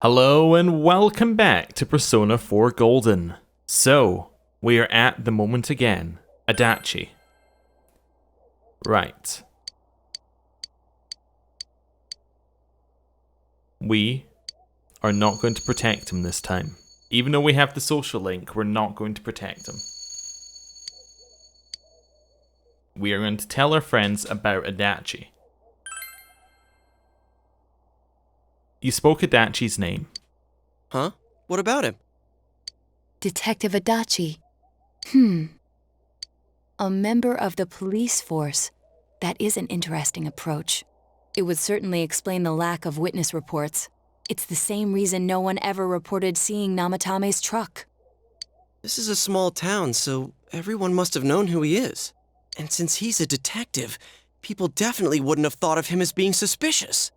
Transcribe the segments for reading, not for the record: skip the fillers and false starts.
Hello and welcome back to Persona 4 Golden. So, we are at the moment again. Adachi. Right. We are not going to protect him this time. Even though we have the social link, we're not going to protect him. We are going to tell our friends about Adachi. You spoke Adachi's name. Huh? What about him? Detective Adachi. A member of the police force. That is an interesting approach. It would certainly explain the lack of witness reports. It's the same reason no one ever reported seeing Namatame's truck. This is a small town, so everyone must have known who he is. And since he's a detective, people definitely wouldn't have thought of him as being suspicious.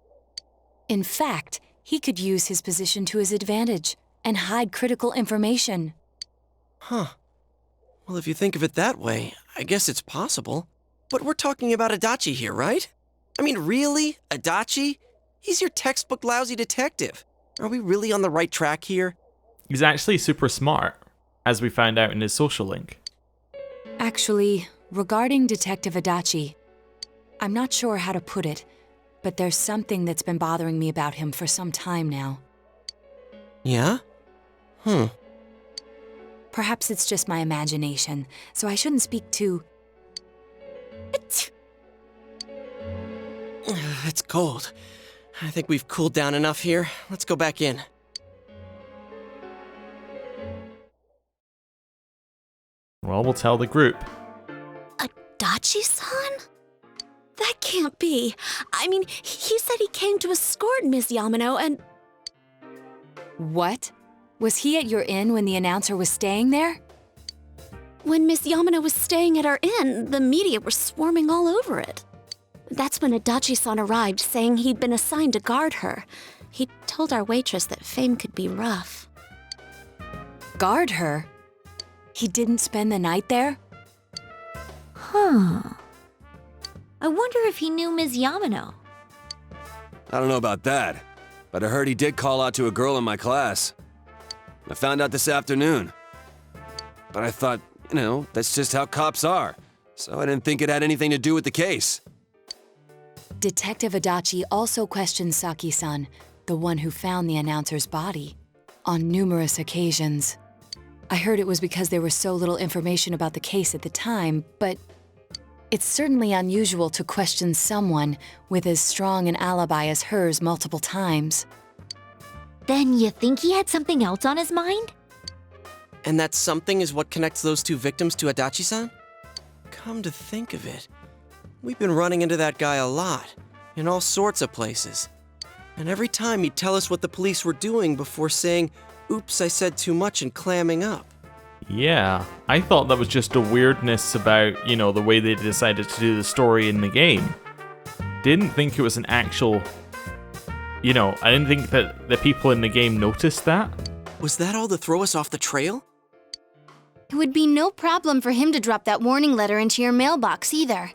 In fact, he could use his position to his advantage and hide critical information. Huh. Well, if you think of it that way, I guess it's possible. But we're talking about Adachi here, right? I mean, really? Adachi? He's your textbook lousy detective. Are we really on the right track here? He's actually super smart, as we found out in his social link. Actually, regarding Detective Adachi, I'm not sure how to put it, but there's something that's been bothering me about him for some time now. Yeah? Perhaps it's just my imagination, so I shouldn't speak too... It's cold. I think we've cooled down enough here. Let's go back in. Well, we'll tell the group. Adachi-san? That can't be. I mean, he said he came to escort Miss Yamano and... What? Was he at your inn when the announcer was staying there? When Miss Yamano was staying at our inn, the media were swarming all over it. That's when Adachi-san arrived, saying he'd been assigned to guard her. He told our waitress that fame could be rough. Guard her? He didn't spend the night there? Huh. I wonder if he knew Ms. Yamano. I don't know about that, but I heard he did call out to a girl in my class. I found out this afternoon. But I thought, that's just how cops are, so I didn't think it had anything to do with the case. Detective Adachi also questioned Saki-san, the one who found the announcer's body, on numerous occasions. I heard it was because there was so little information about the case at the time, but it's certainly unusual to question someone with as strong an alibi as hers multiple times. Then you think he had something else on his mind? And that something is what connects those two victims to Adachi-san? Come to think of it, we've been running into that guy a lot, in all sorts of places. And every time he'd tell us what the police were doing before saying, "Oops, I said too much," and clamming up. Yeah, I thought that was just a weirdness about, the way they decided to do the story in the game. Didn't think it was an actual... I didn't think that the people in the game noticed that. Was that all to throw us off the trail? It would be no problem for him to drop that warning letter into your mailbox either.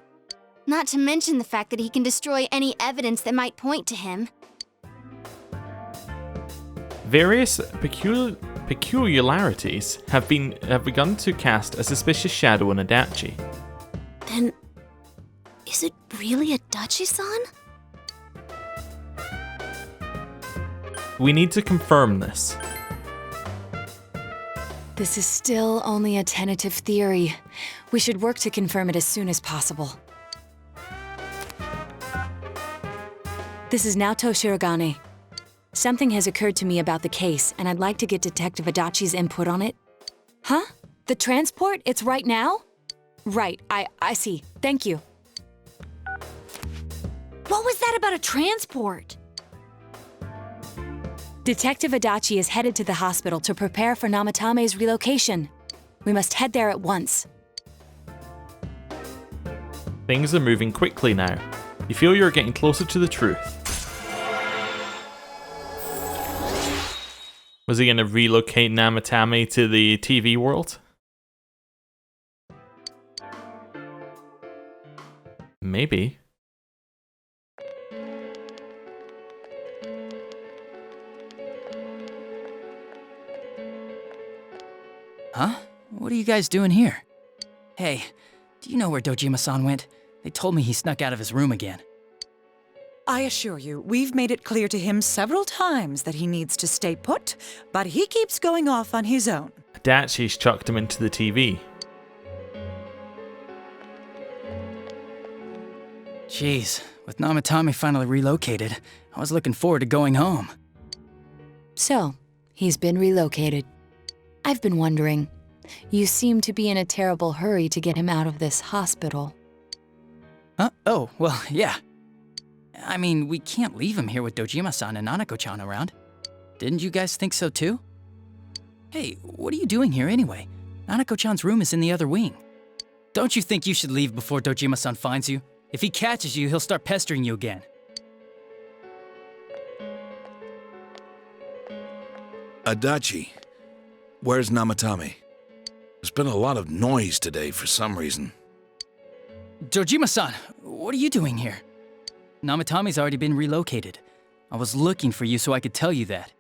Not to mention the fact that he can destroy any evidence that might point to him. Various peculiarities have begun to cast a suspicious shadow on Adachi. Then, is it really Adachi-san? We need to confirm this. This is still only a tentative theory. We should work to confirm it as soon as possible. This is Naoto Shirogane. Something has occurred to me about the case, and I'd like to get Detective Adachi's input on it. Huh? The transport? It's right now? Right, I see. Thank you. What was that about a transport? Detective Adachi is headed to the hospital to prepare for Namatame's relocation. We must head there at once. Things are moving quickly now. You feel you're getting closer to the truth. Was he going to relocate Namatame to the TV world? Maybe. Huh? What are you guys doing here? Hey, do you know where Dojima-san went? They told me he snuck out of his room again. I assure you, we've made it clear to him several times that he needs to stay put, but he keeps going off on his own. Adachi's chucked him into the TV. Jeez, with Namatame finally relocated, I was looking forward to going home. So, he's been relocated. I've been wondering. You seem to be in a terrible hurry to get him out of this hospital. Huh? Oh, well, yeah. I mean, we can't leave him here with Dojima-san and Nanako-chan around. Didn't you guys think so too? Hey, what are you doing here anyway? Nanako-chan's room is in the other wing. Don't you think you should leave before Dojima-san finds you? If he catches you, he'll start pestering you again. Adachi, where's Namatame? There's been a lot of noise today for some reason. Dojima-san, what are you doing here? Namatame's already been relocated. I was looking for you so I could tell you that.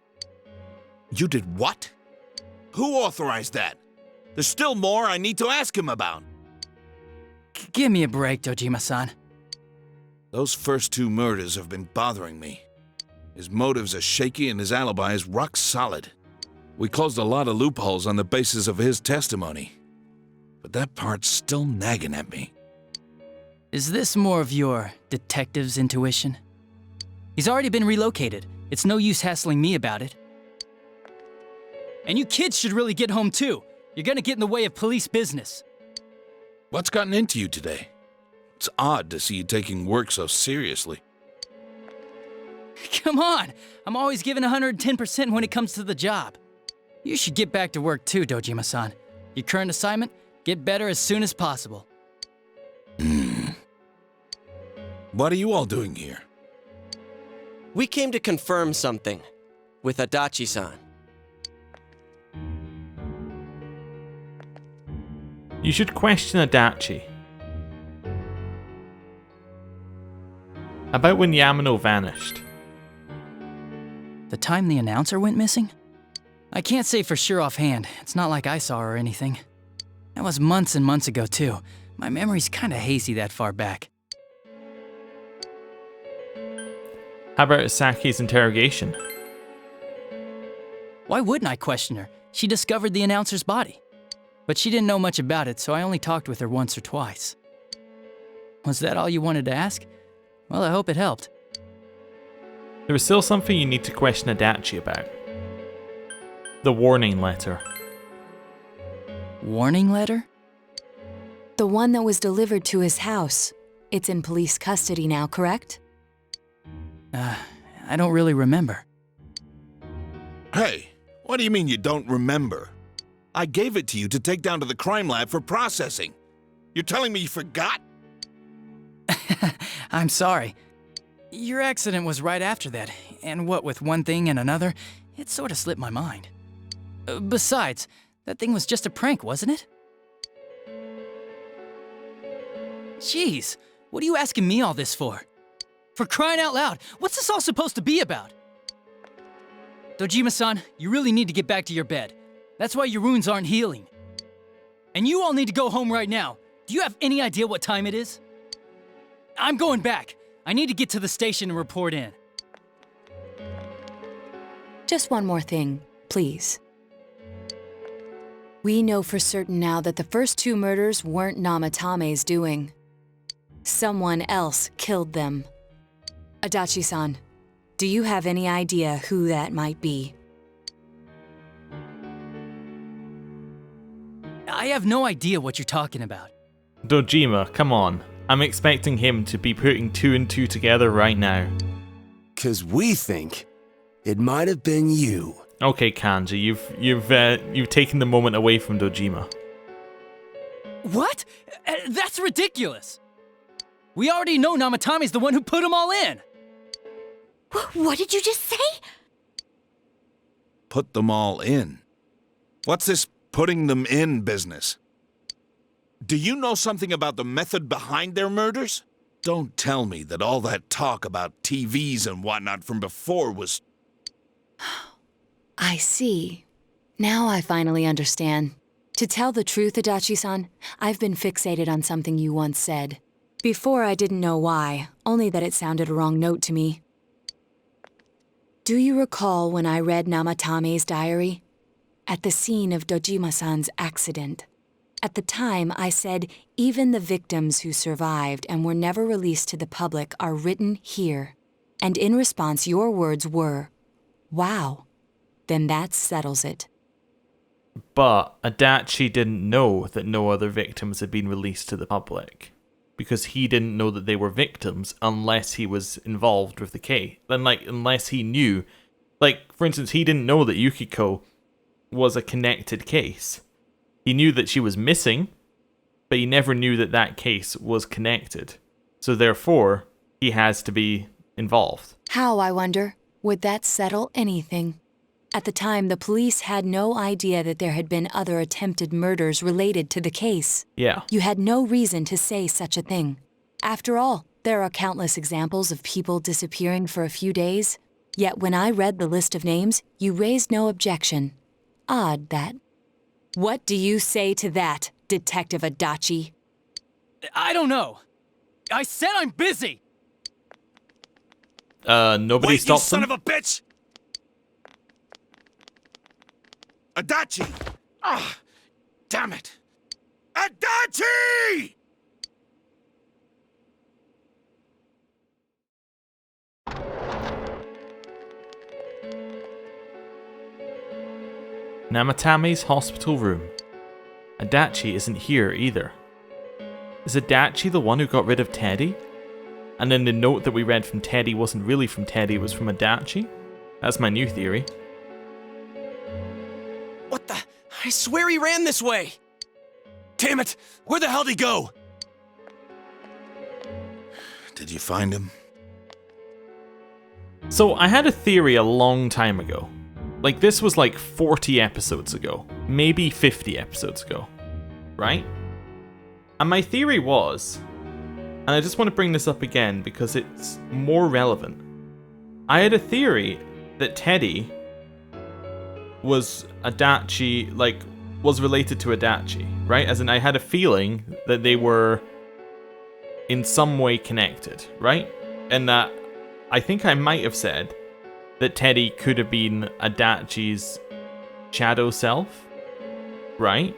You did what? Who authorized that? There's still more I need to ask him about. Give me a break, Dojima-san. Those first 2 murders have been bothering me. His motives are shaky and his alibi is rock solid. We closed a lot of loopholes on the basis of his testimony. But that part's still nagging at me. Is this more of your detective's intuition? He's already been relocated. It's no use hassling me about it. And you kids should really get home too. You're gonna get in the way of police business. What's gotten into you today? It's odd to see you taking work so seriously. Come on! I'm always giving 110% when it comes to the job. You should get back to work too, Dojima-san. Your current assignment? Get better as soon as possible. What are you all doing here? We came to confirm something with Adachi-san. You should question Adachi. About when Yamano vanished. The time the announcer went missing? I can't say for sure offhand. It's not like I saw her or anything. That was months and months ago too. My memory's kinda hazy that far back. How about Saki's interrogation? Why wouldn't I question her? She discovered the announcer's body. But she didn't know much about it, so I only talked with her once or twice. Was that all you wanted to ask? Well, I hope it helped. There was still something you need to question Adachi about. The warning letter. Warning letter? The one that was delivered to his house. It's in police custody now, correct? I don't really remember. Hey, what do you mean you don't remember? I gave it to you to take down to the crime lab for processing. You're telling me you forgot? I'm sorry. Your accident was right after that, and what with one thing and another, it sort of slipped my mind. Besides, that thing was just a prank, wasn't it? Jeez, what are you asking me all this for? For crying out loud, what's this all supposed to be about? Dojima-san, you really need to get back to your bed. That's why your wounds aren't healing. And you all need to go home right now. Do you have any idea what time it is? I'm going back. I need to get to the station and report in. Just one more thing, please. We know for certain now that the first 2 murders weren't Namatame's doing. Someone else killed them. Adachi-san, do you have any idea who that might be? I have no idea what you're talking about. Dojima, come on. I'm expecting him to be putting 2 and 2 together right now. 'Cause we think it might have been you. Okay, Kanji, you've taken the moment away from Dojima. What? That's ridiculous! We already know Namatame's the one who put them all in! What did you just say? Put them all in. What's this putting them in business? Do you know something about the method behind their murders? Don't tell me that all that talk about TVs and whatnot from before was... I see. Now I finally understand. To tell the truth, Adachi-san, I've been fixated on something you once said. Before, I didn't know why, only that it sounded a wrong note to me. Do you recall when I read Namatame's diary? At the scene of Dojima-san's accident. At the time, I said, even the victims who survived and were never released to the public are written here. And in response, your words were, wow, then that settles it. But Adachi didn't know that no other victims had been released to the public. Because he didn't know that they were victims unless he was involved with the case. Then, unless he knew. For instance, he didn't know that Yukiko was a connected case. He knew that she was missing, but he never knew that that case was connected. So therefore, he has to be involved. How, I wonder? Would that settle anything? At the time, the police had no idea that there had been other attempted murders related to the case. Yeah. You had no reason to say such a thing. After all, there are countless examples of people disappearing for a few days. Yet when I read the list of names, you raised no objection. Odd, that. What do you say to that, Detective Adachi? I don't know. I said I'm busy! Nobody Wait, stopped you son them? of a bitch! Adachi! Ah, damn it! Adachi! Namatame's hospital room. Adachi isn't here either. Is Adachi the one who got rid of Teddy? And then the note that we read from Teddy wasn't really from Teddy, it was from Adachi? That's my new theory. What the? I swear he ran this way! Damn it! Where the hell did he go? Did you find him? So I had a theory a long time ago. This was 40 episodes ago. Maybe 50 episodes ago. Right? And my theory was, and I just want to bring this up again because it's more relevant. I had a theory that Teddy was Adachi, was related to Adachi, right? As in, I had a feeling that they were in some way connected, right? And that I think I might have said that Teddy could have been Adachi's shadow self, right?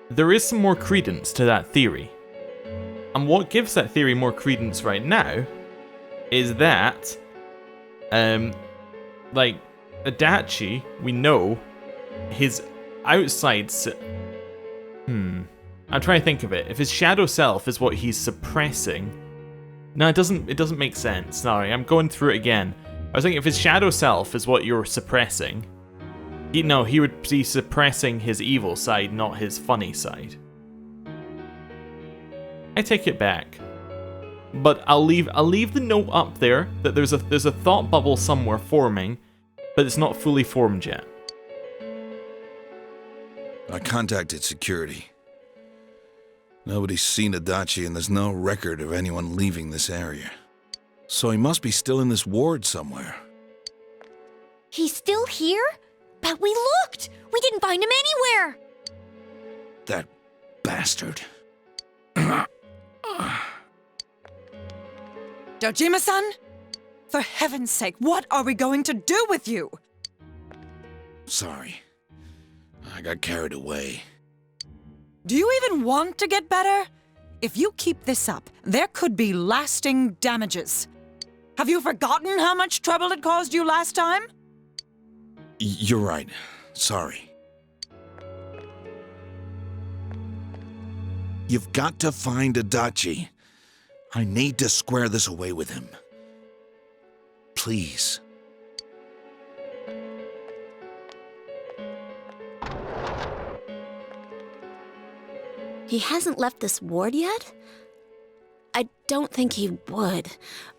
There is some more credence to that theory. And what gives that theory more credence right now is that, Adachi, we know his outside. I'm trying to think of it. If his shadow self is what he's suppressing. No, it doesn't make sense. Sorry, I'm going through it again. I was thinking if his shadow self is what you're suppressing, he would be suppressing his evil side, not his funny side. I take it back. But I'll leave the note up there that there's a thought bubble somewhere forming, but it's not fully formed yet. I contacted security. Nobody's seen Adachi and there's no record of anyone leaving this area. So he must be still in this ward somewhere. He's still here? But we looked! We didn't find him anywhere! That bastard. Dojima-san? For heaven's sake, what are we going to do with you? Sorry. I got carried away. Do you even want to get better? If you keep this up, there could be lasting damages. Have you forgotten how much trouble it caused you last time? You're right. Sorry. You've got to find Adachi. I need to square this away with him. Please. He hasn't left this ward yet? I don't think he would,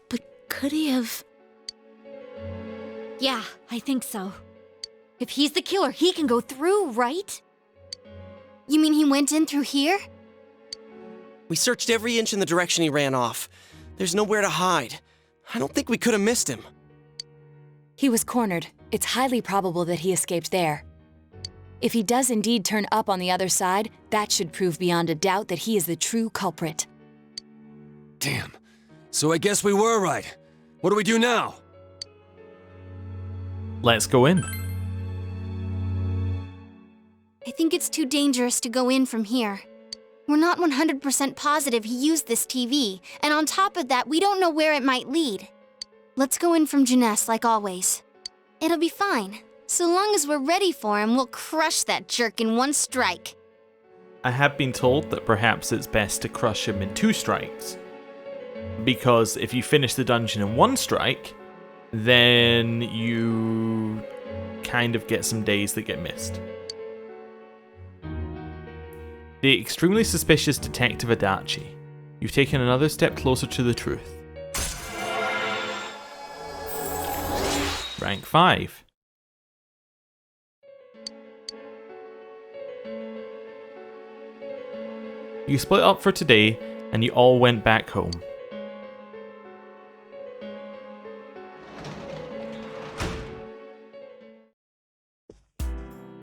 but could he have... Yeah, I think so. If he's the killer, he can go through, right? You mean he went in through here? We searched every inch in the direction he ran off. There's nowhere to hide. I don't think we could have missed him. He was cornered. It's highly probable that he escaped there. If he does indeed turn up on the other side, that should prove beyond a doubt that he is the true culprit. Damn. So I guess we were right. What do we do now? Let's go in. I think it's too dangerous to go in from here. We're not 100% positive he used this TV, and on top of that, we don't know where it might lead. Let's go in from Jeunesse like always. It'll be fine. So long as we're ready for him, we'll crush that jerk in one strike. I have been told that perhaps it's best to crush him in 2 strikes. Because if you finish the dungeon in 1 strike, then you kind of get some days that get missed. The extremely suspicious Detective Adachi. You've taken another step closer to the truth. Rank 5. You split up for today, and you all went back home.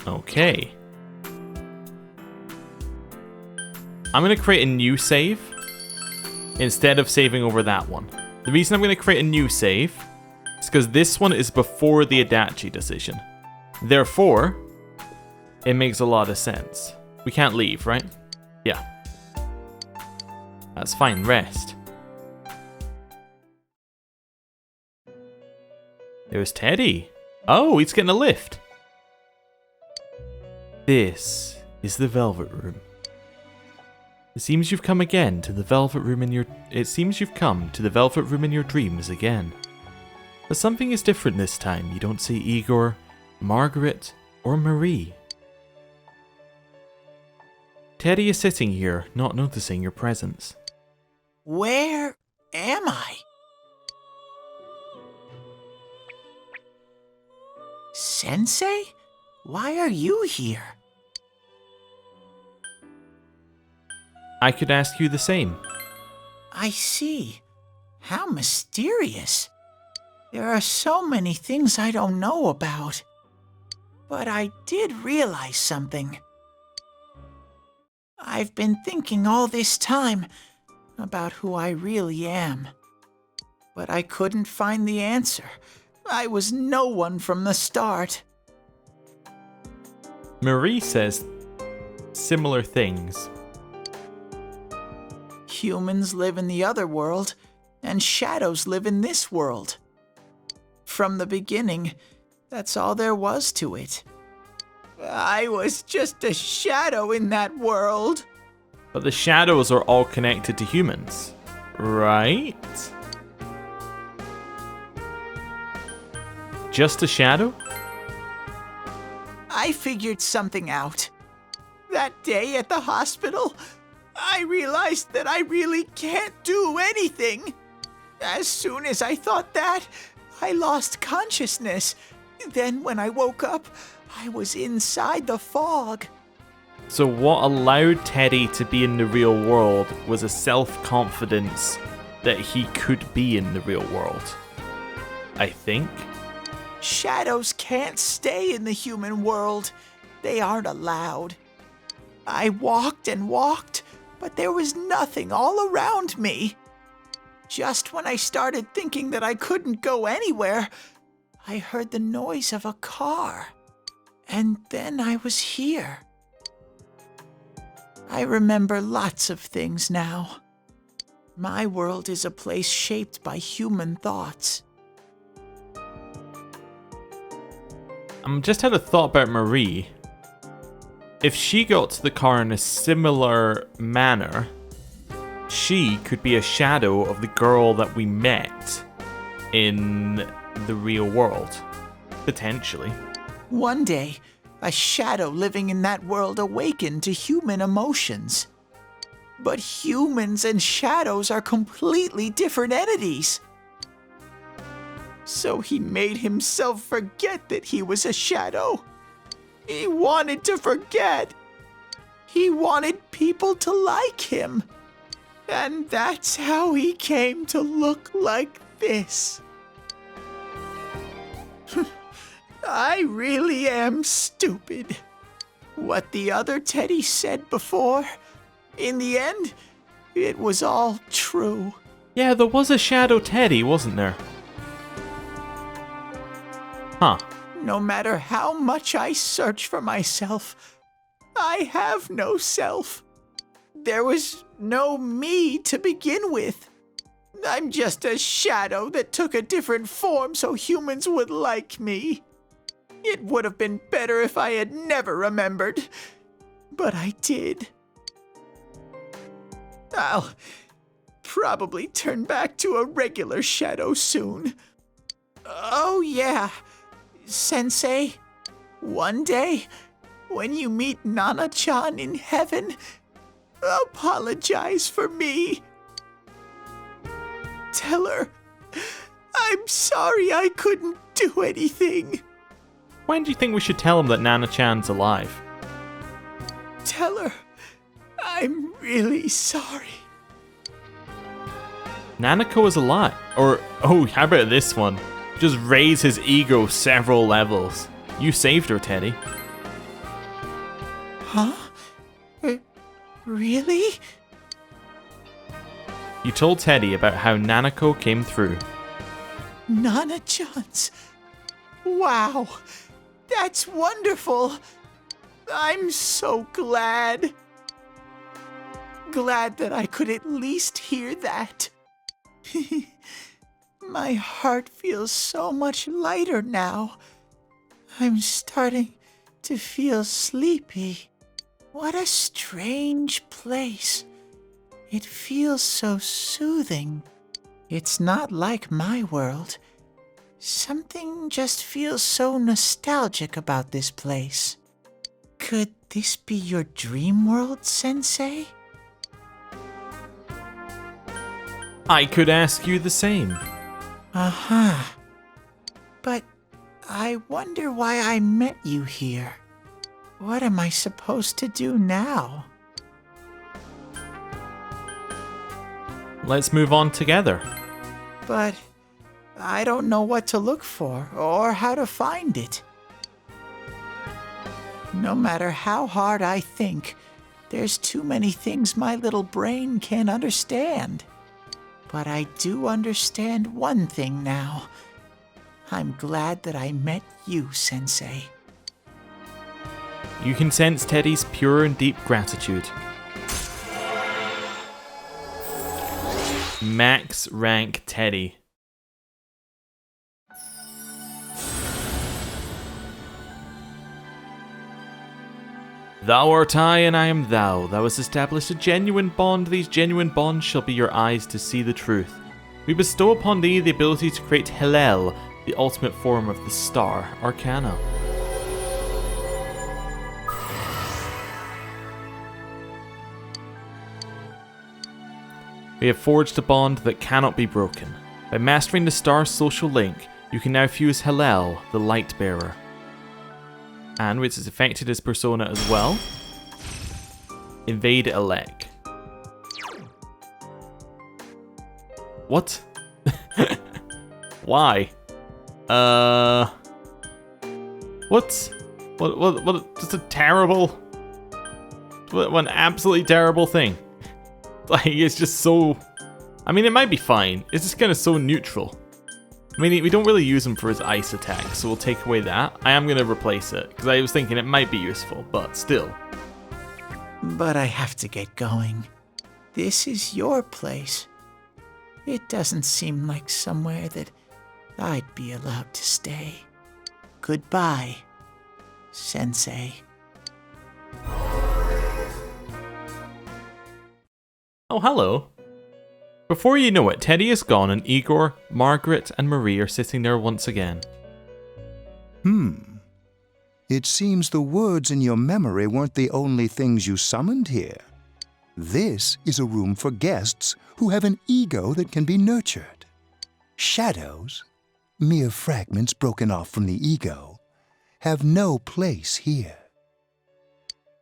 Okay. I'm going to create a new save instead of saving over that one. The reason I'm going to create a new save is because this one is before the Adachi decision. Therefore, it makes a lot of sense. We can't leave, right? Yeah. That's fine, rest. There's Teddy. Oh, he's getting a lift. This is the Velvet Room. It seems you've come again to the Velvet Room in your... It seems you've come to the Velvet Room in your dreams again. But something is different this time. You don't see Igor, Margaret, or Marie. Teddy is sitting here, not noticing your presence. Where am I? Sensei? Why are you here? I could ask you the same. I see. How mysterious. There are so many things I don't know about. But I did realize something. I've been thinking all this time about who I really am. But I couldn't find the answer. I was no one from the start. Marie says similar things. Humans live in the other world, and shadows live in this world. From the beginning, that's all there was to it. I was just a shadow in that world. But the shadows are all connected to humans, right? Just a shadow? I figured something out. That day at the hospital, I realized that I really can't do anything. As soon as I thought that, I lost consciousness. Then when I woke up, I was inside the fog. So what allowed Teddy to be in the real world was a self-confidence that he could be in the real world. I think. Shadows can't stay in the human world. They aren't allowed. I walked and walked, but there was nothing all around me. Just when I started thinking that I couldn't go anywhere, I heard the noise of a car. And then I was here. I remember lots of things now. My world is a place shaped by human thoughts. I just had a thought about Marie. If she got to the car in a similar manner, she could be a shadow of the girl that we met in the real world. Potentially. One day, a shadow living in that world awakened to human emotions. But humans and shadows are completely different entities. So he made himself forget that he was a shadow. He wanted to forget. He wanted people to like him. And that's how he came to look like this. I really am stupid. what the other Teddy said before. In the end, it was all true. Yeah, there was a Shadow Teddy, wasn't there? Huh. No matter how much I search for myself, I have no self. There was no me to begin with. I'm just a shadow that took a different form so humans would like me. It would have been better if I had never remembered, but I did. I'll probably turn back to a regular shadow soon. Oh yeah, Sensei, one day, when you meet Nana-chan in heaven, apologize for me. Tell her, I'm sorry I couldn't do anything. When do you think we should tell him that Nana-chan's alive? Tell her, I'm really sorry. Nanako is alive. Or, oh, how about this one? Just raise his ego several levels. You saved her, Teddy. Huh? Really? You told Teddy about how Nanako came through. Nana-chan's. Wow, that's wonderful. I'm so glad. Glad that I could at least hear that. My heart feels so much lighter now. I'm starting to feel sleepy. What a strange place. It feels so soothing. It's not like my world. Something just feels so nostalgic about this place. Could this be your dream world, Sensei? I could ask you the same. Uh-huh. But I wonder why I met you here. What am I supposed to do now? Let's move on together. But I don't know what to look for or how to find it. No matter how hard I think, there's too many things my little brain can't understand. But I do understand one thing now. I'm glad that I met you, Sensei. You can sense Teddy's pure and deep gratitude. Max rank Teddy. Thou art I, and I am thou. Thou hast established a genuine bond. These genuine bonds shall be your eyes to see the truth. We bestow upon thee the ability to create Hillel, the ultimate form of the star arcana. We have forged a bond that cannot be broken. By mastering the star's social link, you can now fuse Hillel, the light bearer. And which has affected his persona as well. Invade Elec. What? Why? What? Just a terrible... What an absolutely terrible thing. Like, it's just so... I mean, it might be fine. It's just kind of so neutral. I mean, we don't really use him for his ice attack, so we'll take away that. I am going to replace it, because I was thinking it might be useful, but still. But I have to get going. This is your place. It doesn't seem like somewhere that I'd be allowed to stay. Goodbye, Sensei. Oh, hello. Before you know it, Teddy is gone and Igor, Margaret and Marie are sitting there once again. It seems the words in your memory weren't the only things you summoned here. This is a room for guests who have an ego that can be nurtured. Shadows, mere fragments broken off from the ego, have no place here.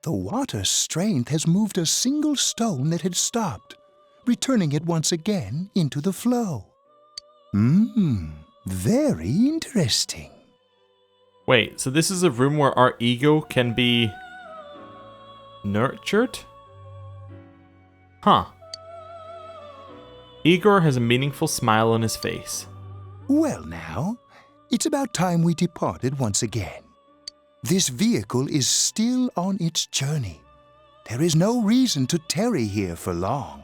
The water's strength has moved a single stone that had stopped, returning it once again into the flow. Very interesting. Wait, so this is a room where our ego can be Nurtured? Huh. Igor has a meaningful smile on his face. Well now, it's about time we departed once again. This vehicle is still on its journey. There is no reason to tarry here for long.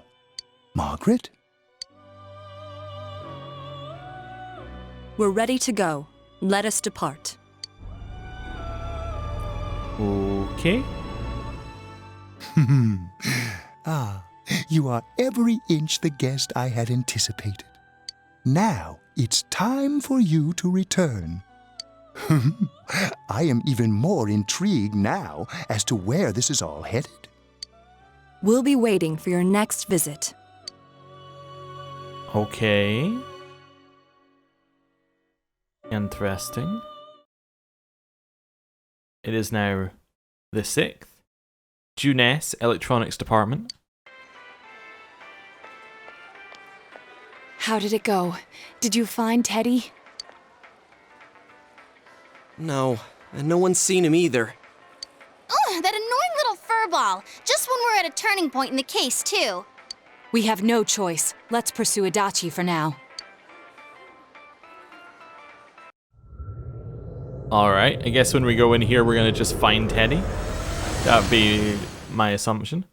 Margaret? We're ready to go. Let us depart. Okay. You are every inch the guest I had anticipated. Now it's time for you to return. I am even more intrigued now as to where this is all headed. We'll be waiting for your next visit. Okay. Interesting. It is now the 6th. Juness Electronics Department. How did it go? Did you find Teddy? No, and no one's seen him either. Ugh, that annoying little furball. Just when we're at a turning point in the case, too. We have no choice. Let's pursue Adachi for now. Alright, I guess when we go in here, we're gonna just find Teddy. That'd be my assumption.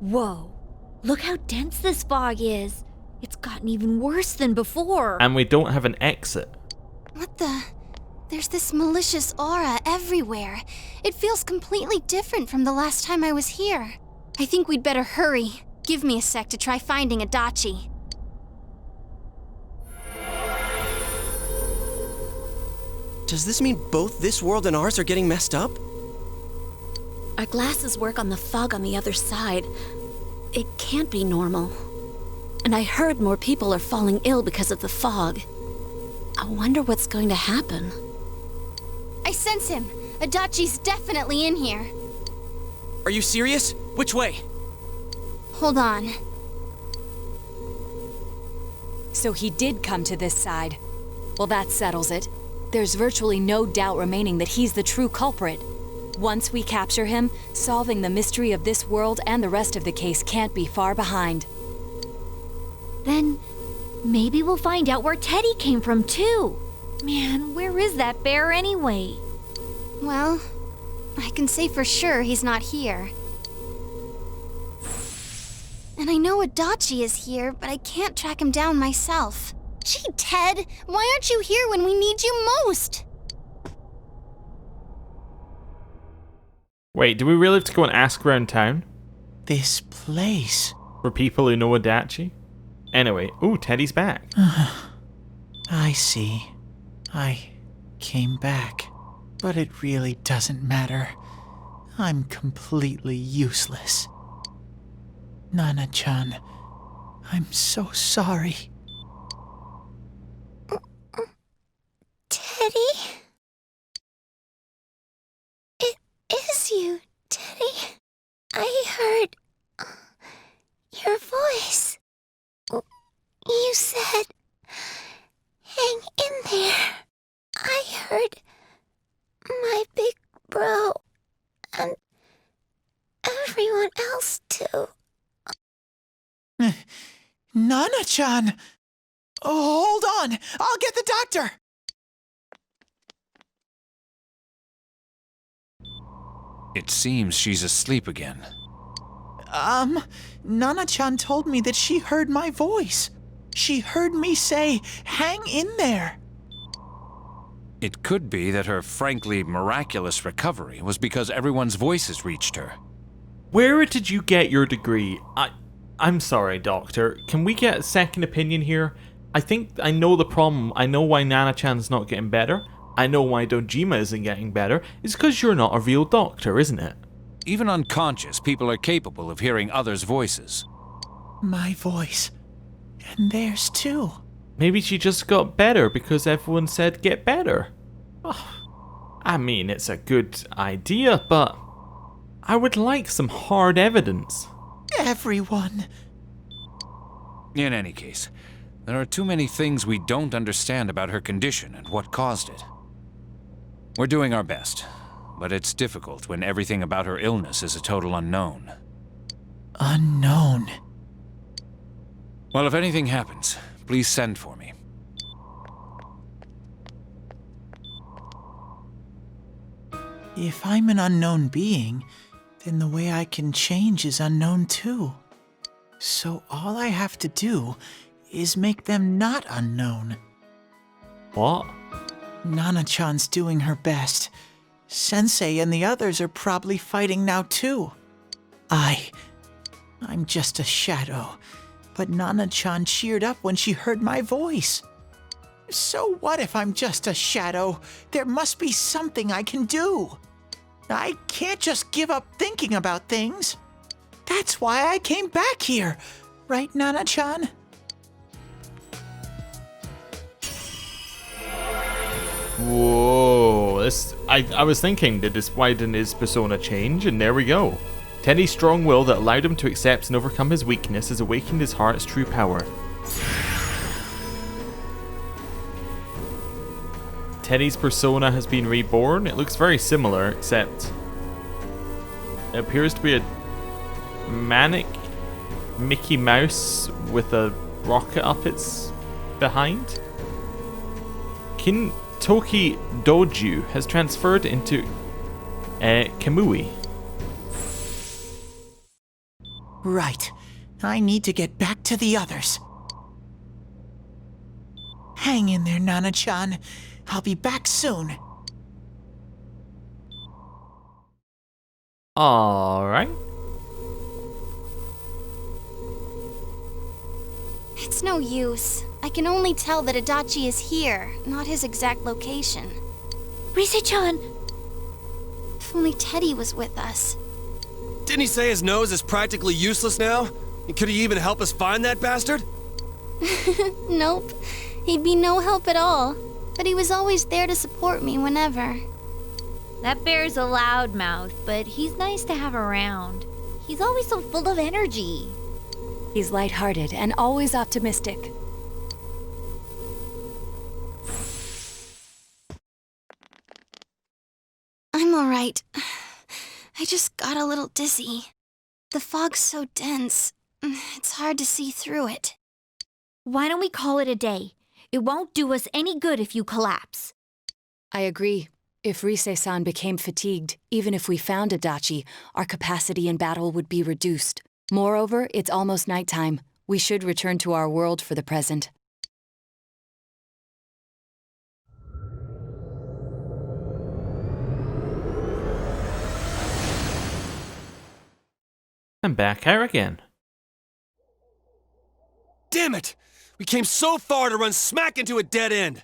Whoa. Look how dense this fog is. It's gotten even worse than before. And we don't have an exit. What the? There's this malicious aura everywhere. It feels completely different from the last time I was here. I think we'd better hurry. Give me a sec to try finding Adachi. Does this mean both this world and ours are getting messed up? Our glasses work on the fog on the other side. It can't be normal. And I heard more people are falling ill because of the fog. I wonder what's going to happen. I sense him. Adachi's definitely in here. Are you serious? Which way? Hold on. So he did come to this side. Well, that settles it. There's virtually no doubt remaining that he's the true culprit. Once we capture him, solving the mystery of this world and the rest of the case can't be far behind. Then maybe we'll find out where Teddy came from, too. Man, where is that bear anyway? Well, I can say for sure he's not here. And I know Adachi is here, but I can't track him down myself. Gee, Ted, why aren't you here when we need you most? Wait, do we really have to go and ask around town? This place. For people who know Adachi? Anyway, ooh, Teddy's back. I see. I came back. But it really doesn't matter. I'm completely useless. Nana-chan, I'm so sorry. Teddy? It is you, Teddy. I heard your voice. You said, hang in there. I heard my big bro and everyone else too. Nana-chan! Oh, hold on! I'll get the doctor! It seems she's asleep again. Nana-chan told me that she heard my voice. She heard me say, hang in there. It could be that her frankly miraculous recovery was because everyone's voices reached her. Where did you get your degree? I'm sorry, Doctor. Can we get a second opinion here? I think I know the problem. I know why Nana-chan's not getting better. I know why Dojima isn't getting better. It's because you're not a real doctor, isn't it? Even unconscious, people are capable of hearing others' voices. My voice. And theirs too. Maybe she just got better because everyone said get better. Oh, I mean, it's a good idea, but I would like some hard evidence. Everyone. In any case, there are too many things we don't understand about her condition and what caused it. We're doing our best, but it's difficult when everything about her illness is a total unknown. Unknown. Well, if anything happens, please send for me. If I'm an unknown being, then the way I can change is unknown too. So all I have to do is make them not unknown. What? Nana-chan's doing her best. Sensei and the others are probably fighting now too. I'm just a shadow, but Nana-chan cheered up when she heard my voice. So what if I'm just a shadow? There must be something I can do. I can't just give up thinking about things. That's why I came back here. Right, Nana-chan? Whoa, I was thinking, why didn't his persona change? And there we go. Teddy's strong will that allowed him to accept and overcome his weakness has awakened his heart's true power. Teddy's persona has been reborn. It looks very similar, except it appears to be a manic Mickey Mouse with a rocket up its behind. Toki Doju has transferred into Kamui. Right. I need to get back to the others. Hang in there, Nana-chan. I'll be back soon. Alright. It's no use. I can only tell that Adachi is here, not his exact location. Rise-chan! If only Teddy was with us. Didn't he say his nose is practically useless now? And could he even help us find that bastard? Nope. He'd be no help at all. But he was always there to support me whenever. That bear's a loudmouth, but he's nice to have around. He's always so full of energy. He's lighthearted and always optimistic. I'm alright. I just got a little dizzy. The fog's so dense, it's hard to see through it. Why don't we call it a day? It won't do us any good if you collapse. I agree. If Rise-san became fatigued, even if we found Adachi, our capacity in battle would be reduced. Moreover, it's almost nighttime. We should return to our world for the present. I'm back here again. Damn it! We came so far to run smack into a dead end!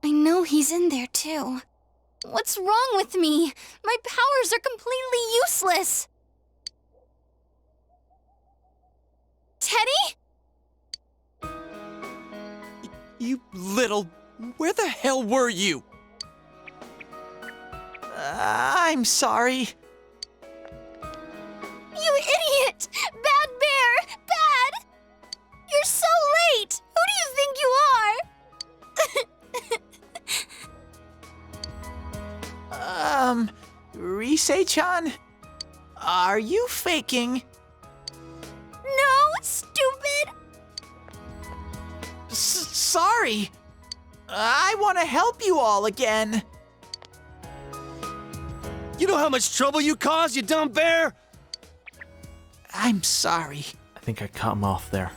I know he's in there too. What's wrong with me? My powers are completely useless. Teddy? You little... Where the hell were you? I'm sorry. You idiot! Bad bear! Bad! You're so late! Who do you think you are? Rise-chan? Are you faking? No, stupid! Sorry. I want to help you all again. You know how much trouble you caused, you dumb bear? I'm sorry. I think I cut him off there.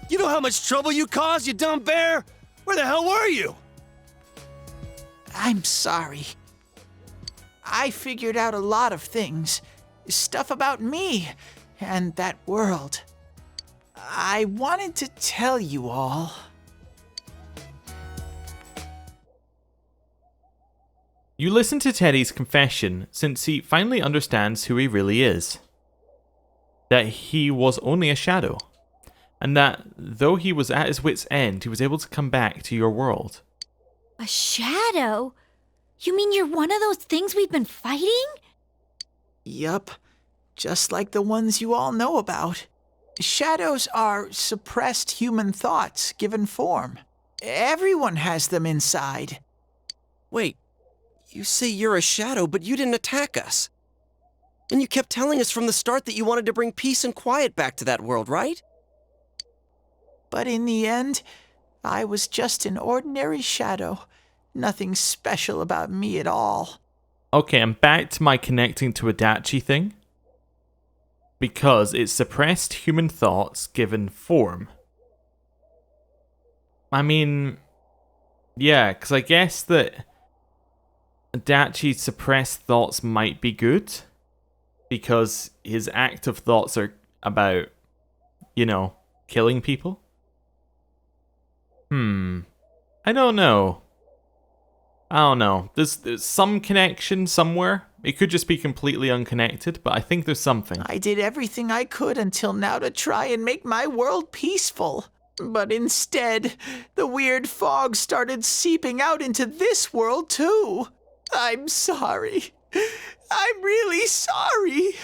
You know how much trouble you caused, you dumb bear? Where the hell were you? I'm sorry. I figured out a lot of things. Stuff about me and that world. I wanted to tell you all. You listen to Teddy's confession since he finally understands who he really is. That he was only a shadow. And that though he was at his wit's end, he was able to come back to your world. A shadow? You mean you're one of those things we've been fighting? Yup. Just like the ones you all know about. Shadows are suppressed human thoughts given form. Everyone has them inside. Wait, You say you're a shadow, but you didn't attack us. And you kept telling us from the start that you wanted to bring peace and quiet back to that world, right? But in the end, I was just an ordinary shadow. Nothing special about me at all. Okay, I'm back to my connecting to Adachi thing. Because it suppressed human thoughts given form. I mean, yeah, because I guess that Adachi's suppressed thoughts might be good. Because his active thoughts are about, you know, killing people. I don't know. There's some connection somewhere. It could just be completely unconnected, but I think there's something. I did everything I could until now to try and make my world peaceful. But instead, the weird fog started seeping out into this world too. I'm sorry. I'm really sorry.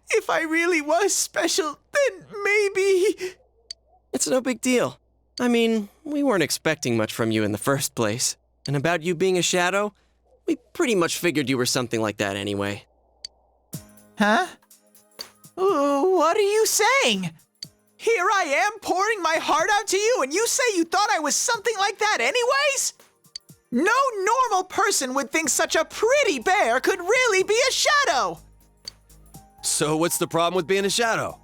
If I really was special, then maybe... It's no big deal. I mean, we weren't expecting much from you in the first place. And about you being a shadow, we pretty much figured you were something like that anyway. Huh? What are you saying? Here I am pouring my heart out to you, and you say you thought I was something like that anyways? No normal person would think such a pretty bear could really be a shadow! So what's the problem with being a shadow?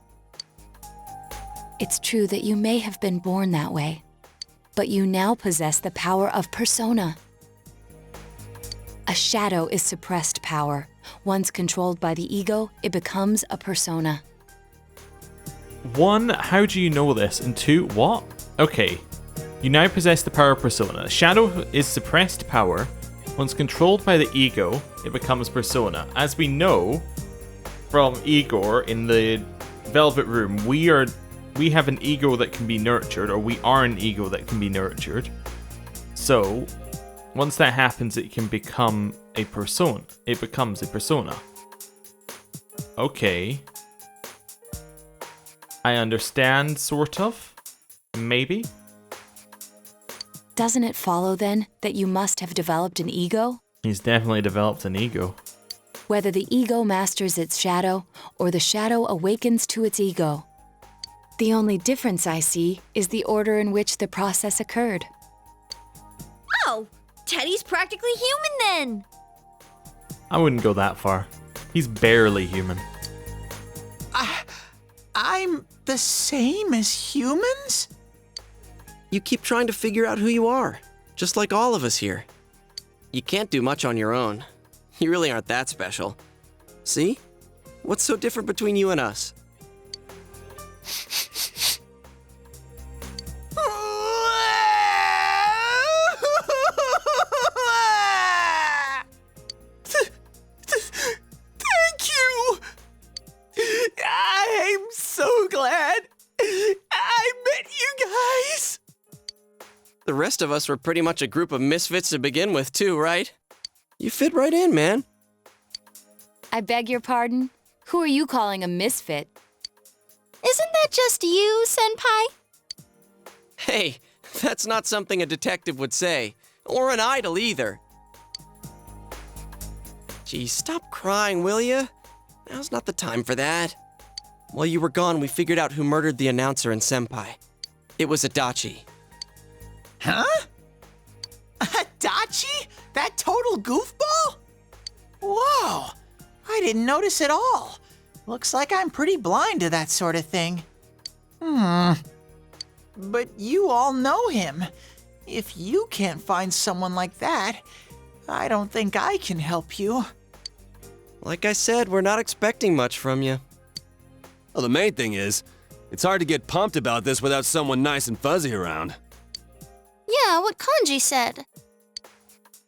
It's true that you may have been born that way, but you now possess the power of persona. A shadow is suppressed power. Once controlled by the ego, it becomes a persona. 1, how do you know this? And 2, what? Okay. You now possess the power of persona. Shadow is suppressed power. Once controlled by the ego, it becomes persona. As we know from Igor in the Velvet Room, we have an ego that can be nurtured, or we are an ego that can be nurtured. So, once that happens, it can become a persona. It becomes a persona. Okay. I understand, sort of. Maybe. Doesn't it follow, then, that you must have developed an ego? He's definitely developed an ego. Whether the ego masters its shadow, or the shadow awakens to its ego. The only difference I see is the order in which the process occurred. Oh, Teddy's practically human then! I wouldn't go that far. He's barely human. I'm the same as humans? You keep trying to figure out who you are, just like all of us here. You can't do much on your own. You really aren't that special. See? What's so different between you and us? Thank you! I'm so glad I met you guys! The rest of us were pretty much a group of misfits to begin with, too, right? You fit right in, man. I beg your pardon? Who are you calling a misfit? Isn't that just you, Senpai? Hey, that's not something a detective would say. Or an idol, either. Gee, stop crying, will ya? Now's not the time for that. While you were gone, we figured out who murdered the announcer and Senpai. It was Adachi. Huh? Adachi? That total goofball? Whoa, I didn't notice at all. Looks like I'm pretty blind to that sort of thing. But you all know him. If you can't find someone like that, I don't think I can help you. Like I said, we're not expecting much from you. Well, the main thing is, it's hard to get pumped about this without someone nice and fuzzy around. Yeah, what Kanji said.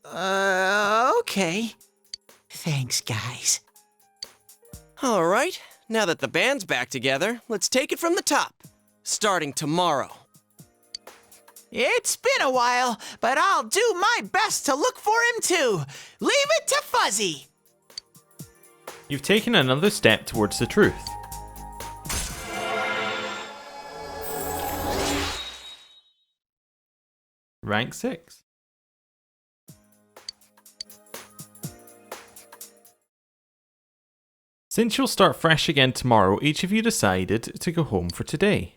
Okay. Thanks, guys. All right, now that the band's back together, let's take it from the top. Starting tomorrow. It's been a while, but I'll do my best to look for him too. Leave it to Fuzzy. You've taken another step towards the truth. Rank 6. Since you'll start fresh again tomorrow, each of you decided to go home for today.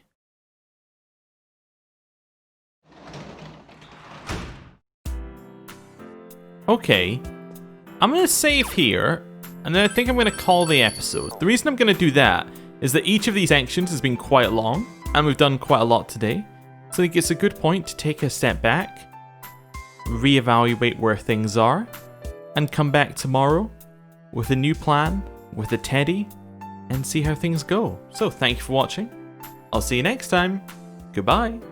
Okay, I'm going to save here, and then I think I'm going to call the episode. The reason I'm going to do that is that each of these sections has been quite long, and we've done quite a lot today. So I think it's a good point to take a step back, reevaluate where things are, and come back tomorrow with a new plan, with a Teddy, and see how things go. So thank you for watching. I'll see you next time. Goodbye.